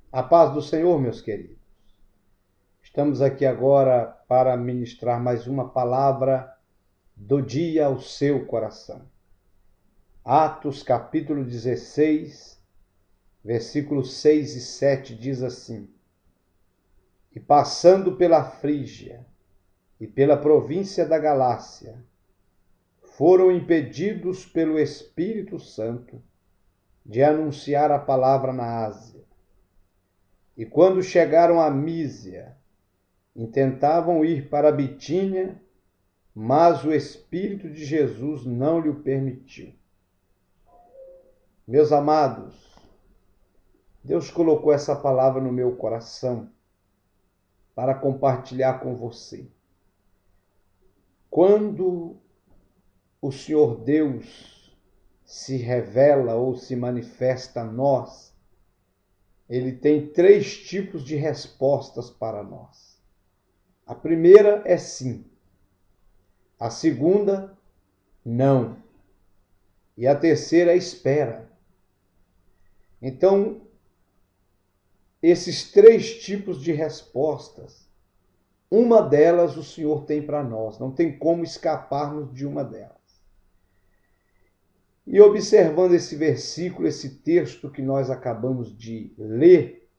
A paz do Senhor, meus queridos. Estamos aqui agora para ministrar mais uma palavra do dia ao seu coração. Atos capítulo 16, versículos 6 e 7 diz assim: E passando pela Frígia e pela província da Galácia, foram impedidos pelo Espírito Santo de anunciar a palavra na Ásia. E quando chegaram a Mísia, intentavam ir para Bitínia, mas o Espírito de Jesus não lhe permitiu. Meus amados, Deus colocou essa palavra no meu coração para compartilhar com você. Quando o Senhor Deus se revela ou se manifesta a nós, Ele tem 3 tipos de respostas para nós. A primeira é sim. A segunda, não. E a terceira é espera. Então, esses 3 tipos de respostas, uma delas o Senhor tem para nós. Não tem como escaparmos de uma delas. E observando esse versículo, esse texto que nós acabamos de ler,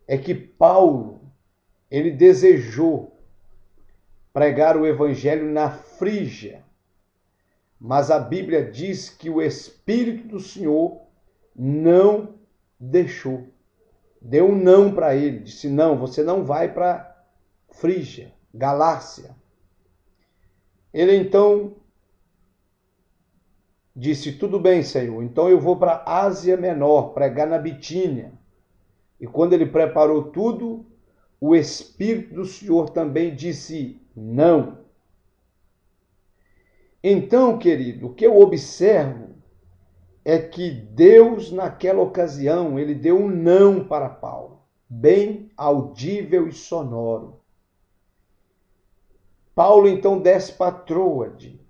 é que Paulo, ele desejou pregar o evangelho na Frígia, mas a Bíblia diz que o Espírito do Senhor não deixou. Deu um não para ele, disse: não, você não vai para Frígia, Galácia. Ele então disse: tudo bem, Senhor, então eu vou para a Ásia Menor, pregar na Bitínia. E quando ele preparou tudo, o Espírito do Senhor também disse não. Então, querido, o que eu observo é que Deus, naquela ocasião, ele deu um não para Paulo, bem audível e sonoro. Paulo então desce para Troade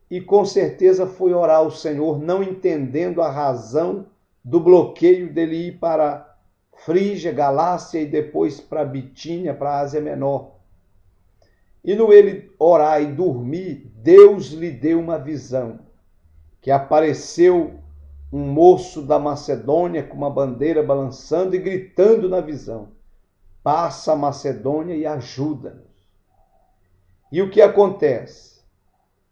e com certeza foi orar ao Senhor, não entendendo a razão do bloqueio dele ir para Frígia, Galácia e depois para Bitínia, para a Ásia Menor. E no ele orar e dormir, Deus lhe deu uma visão, que apareceu um moço da Macedônia com uma bandeira balançando e gritando na visão: passa a Macedônia e ajuda-nos. E o que acontece?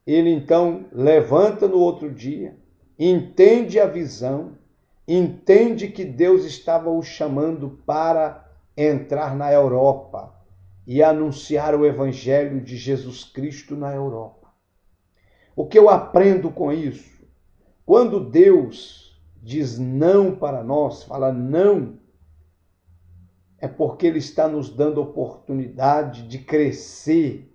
Ele então levanta no outro dia, entende a visão, entende que Deus estava o chamando para entrar na Europa e anunciar o Evangelho de Jesus Cristo na Europa. O que eu aprendo com isso? Quando Deus diz não para nós, fala não, é porque Ele está nos dando oportunidade de crescer.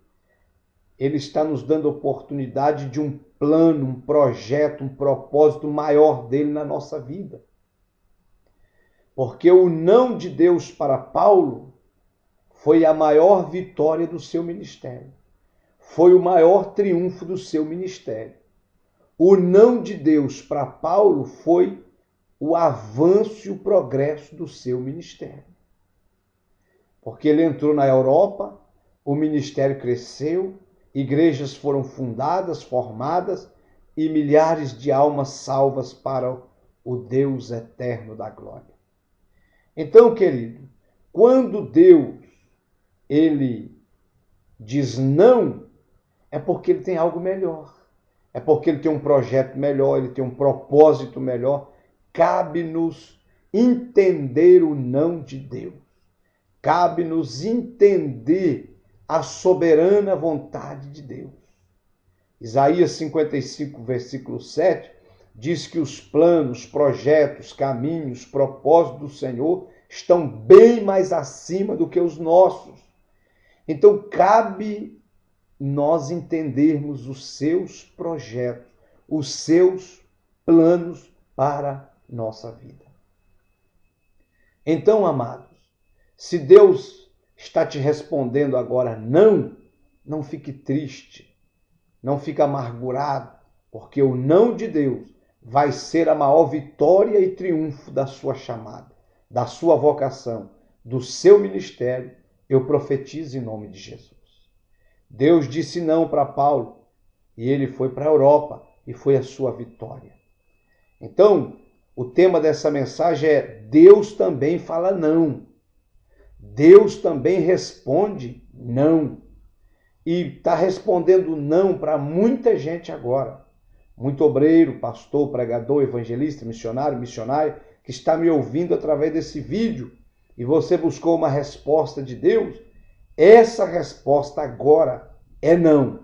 Ele está nos dando oportunidade de um plano, um projeto, um propósito maior dele na nossa vida. Porque o não de Deus para Paulo foi a maior vitória do seu ministério. Foi o maior triunfo do seu ministério. O não de Deus para Paulo foi o avanço e o progresso do seu ministério. Porque ele entrou na Europa, o ministério cresceu, igrejas foram fundadas, formadas e milhares de almas salvas para o Deus eterno da glória. Então, querido, quando Deus ele diz não, é porque ele tem algo melhor. É porque ele tem um projeto melhor, ele tem um propósito melhor. Cabe-nos entender o não de Deus. Cabe-nos entender a soberana vontade de Deus. Isaías 55, versículo 7, diz que os planos, projetos, caminhos, propósitos do Senhor estão bem mais acima do que os nossos. Então, cabe nós entendermos os seus projetos, os seus planos para nossa vida. Então, amados, se Deus está te respondendo agora não, não fique triste, não fique amargurado, porque o não de Deus vai ser a maior vitória e triunfo da sua chamada. da sua vocação, do seu ministério, eu profetizo em nome de Jesus. Deus disse não para Paulo e ele foi para a Europa e foi a sua vitória. Então, o tema dessa mensagem é: Deus também fala não. Deus também responde não. E está respondendo não para muita gente agora. Muito obreiro, pastor, pregador, evangelista, missionária, que está me ouvindo através desse vídeo e você buscou uma resposta de Deus, essa resposta agora é não.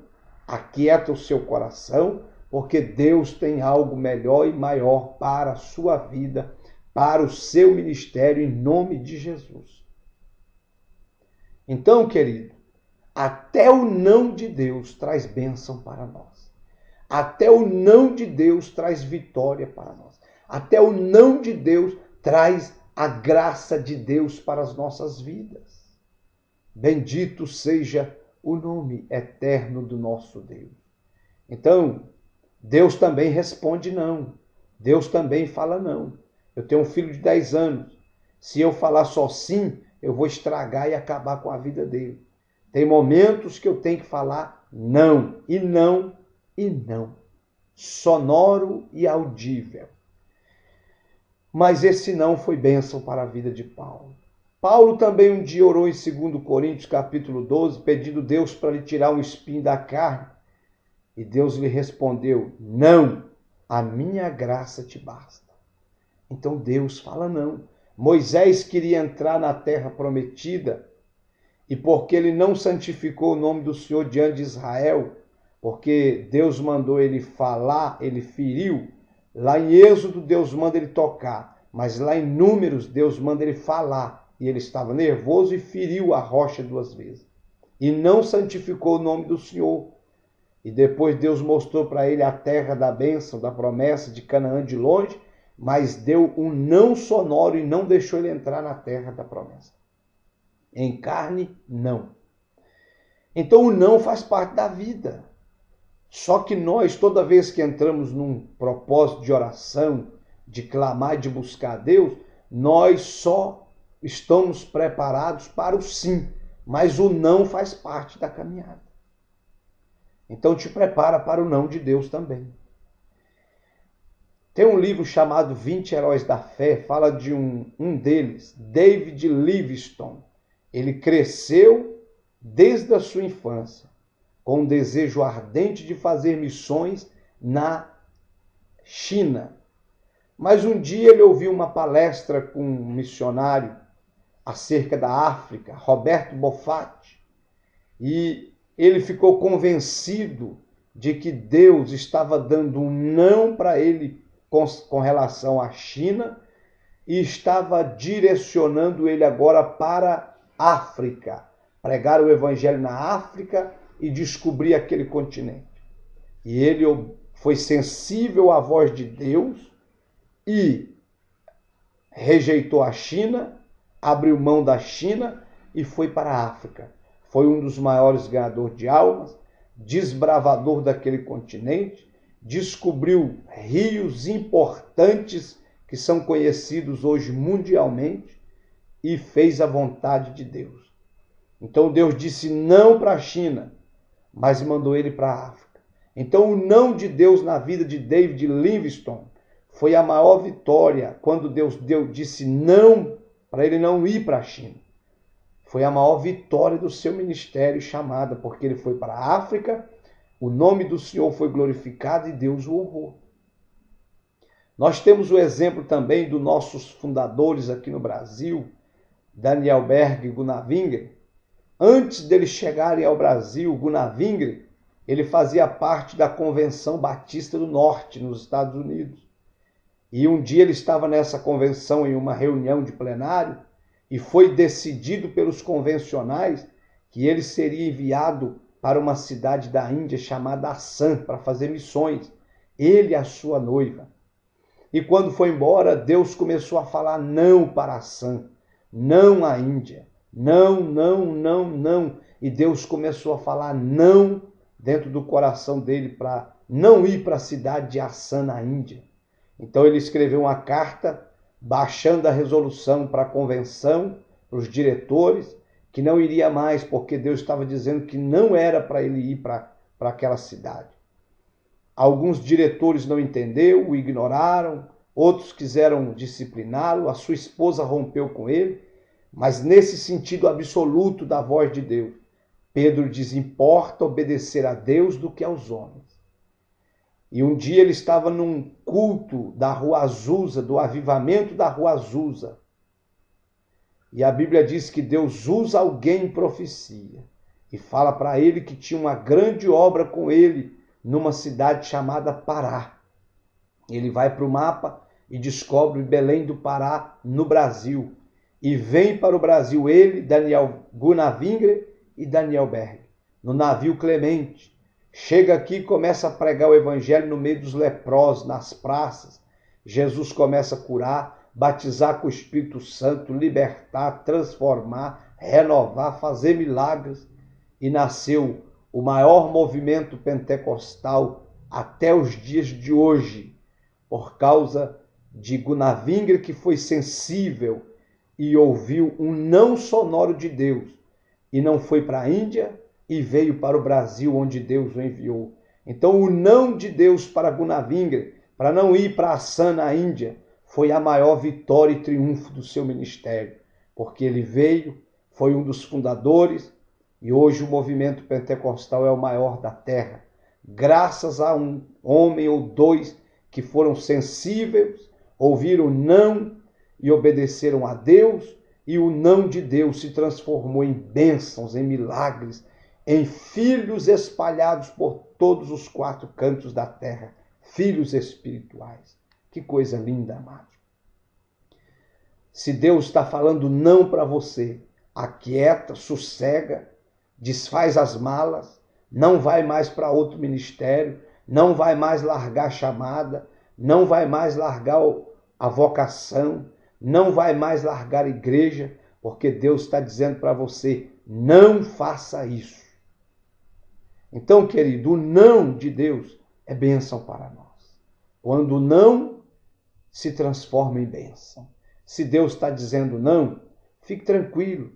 Aquieta o seu coração, porque Deus tem algo melhor e maior para a sua vida, para o seu ministério, em nome de Jesus. Então, querido, até o não de Deus traz bênção para nós. Até o não de Deus traz vitória para nós. Até o não de Deus traz a graça de Deus para as nossas vidas. Bendito seja o nome eterno do nosso Deus. Então, Deus também responde não. Deus também fala não. Eu tenho um filho de 10 anos. Se eu falar só sim, eu vou estragar e acabar com a vida dele. Tem momentos que eu tenho que falar não, e não, e não. Sonoro e audível. Mas esse não foi bênção para a vida de Paulo. Paulo também um dia orou em 2 Coríntios capítulo 12, pedindo Deus para lhe tirar um espinho da carne. E Deus lhe respondeu: não, a minha graça te basta. Então Deus fala não. Moisés queria entrar na terra prometida, e porque ele não santificou o nome do Senhor diante de Israel, porque Deus mandou ele falar, ele feriu. Lá em Êxodo, Deus manda ele tocar, mas lá em Números, Deus manda ele falar. E ele estava nervoso e feriu a rocha 2 vezes. E não santificou o nome do Senhor. E depois Deus mostrou para ele a terra da bênção, da promessa de Canaã de longe, mas deu um não sonoro e não deixou ele entrar na terra da promessa. Em carne, não. Então o não faz parte da vida. Só que nós, toda vez que entramos num propósito de oração, de clamar e de buscar a Deus, nós só estamos preparados para o sim, mas o não faz parte da caminhada. Então te prepara para o não de Deus também. Tem um livro chamado 20 Heróis da Fé, fala de um deles, David Livingstone. Ele cresceu desde a sua infância com um desejo ardente de fazer missões na China. Mas um dia ele ouviu uma palestra com um missionário acerca da África, Roberto Bofatti, e ele ficou convencido de que Deus estava dando um não para ele com relação à China e estava direcionando ele agora para a África, pregar o evangelho na África e descobrir aquele continente. E ele foi sensível à voz de Deus e rejeitou a China, abriu mão da China e foi para a África. Foi um dos maiores ganhadores de almas, desbravador daquele continente, descobriu rios importantes que são conhecidos hoje mundialmente e fez a vontade de Deus. Então Deus disse não para a China, mas mandou ele para a África. Então o não de Deus na vida de David Livingstone foi a maior vitória quando Deus disse não para ele não ir para a China. Foi a maior vitória do seu ministério chamada, porque ele foi para a África, o nome do Senhor foi glorificado e Deus o honrou. Nós temos o exemplo também dos nossos fundadores aqui no Brasil, Daniel Berg e Gunnar Wingre. Antes deles chegarem ao Brasil, Gunnar Wingre, ele fazia parte da Convenção Batista do Norte, nos Estados Unidos. E um dia ele estava nessa convenção, em uma reunião de plenário, e foi decidido pelos convencionais que ele seria enviado para uma cidade da Índia chamada Assam, para fazer missões, ele e a sua noiva. E quando foi embora, Deus começou a falar não para Assam, não à Índia. Não, não, não, não. E Deus começou a falar não dentro do coração dele para não ir para a cidade de Assam, na Índia. Então ele escreveu uma carta baixando a resolução para a convenção, para os diretores, que não iria mais, porque Deus estava dizendo que não era para ele ir para aquela cidade. Alguns diretores não entenderam, o ignoraram, outros quiseram discipliná-lo, a sua esposa rompeu com ele, mas nesse sentido absoluto da voz de Deus, Pedro diz: importa obedecer a Deus do que aos homens. E um dia ele estava num culto da Rua Azusa, do avivamento da Rua Azusa. E a Bíblia diz que Deus usa alguém em profecia. E fala para ele que tinha uma grande obra com ele numa cidade chamada Pará. Ele vai para o mapa e descobre Belém do Pará, no Brasil. E vem para o Brasil ele, Daniel Gunavingre e Daniel Berg, no navio Clemente. Chega aqui e começa a pregar o evangelho no meio dos leprosos, nas praças. Jesus começa a curar, batizar com o Espírito Santo, libertar, transformar, renovar, fazer milagres. E nasceu o maior movimento pentecostal até os dias de hoje, por causa de Gunavingre, que foi sensível e ouviu um não sonoro de Deus, e não foi para a Índia, e veio para o Brasil, onde Deus o enviou. Então, o não de Deus para Gunavingre, para não ir para Assam, na Índia, foi a maior vitória e triunfo do seu ministério, porque ele veio, foi um dos fundadores, e hoje o movimento pentecostal é o maior da terra, graças a um homem ou dois que foram sensíveis, ouviram não e obedeceram a Deus, e o não de Deus se transformou em bênçãos, em milagres, em filhos espalhados por todos os 4 cantos da terra, filhos espirituais. Que coisa linda, amado. Se Deus está falando não para você, aquieta, sossega, desfaz as malas, não vai mais para outro ministério, não vai mais largar a chamada, não vai mais largar a vocação, não vai mais largar a igreja, porque Deus está dizendo para você: não faça isso. Então, querido, o não de Deus é bênção para nós. Quando o não se transforma em bênção. Se Deus está dizendo não, fique tranquilo.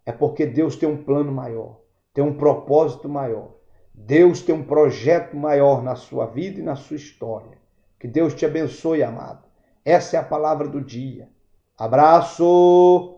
É porque Deus tem um plano maior, tem um propósito maior. Deus tem um projeto maior na sua vida e na sua história. Que Deus te abençoe, amado. Essa é a palavra do dia. Abraço!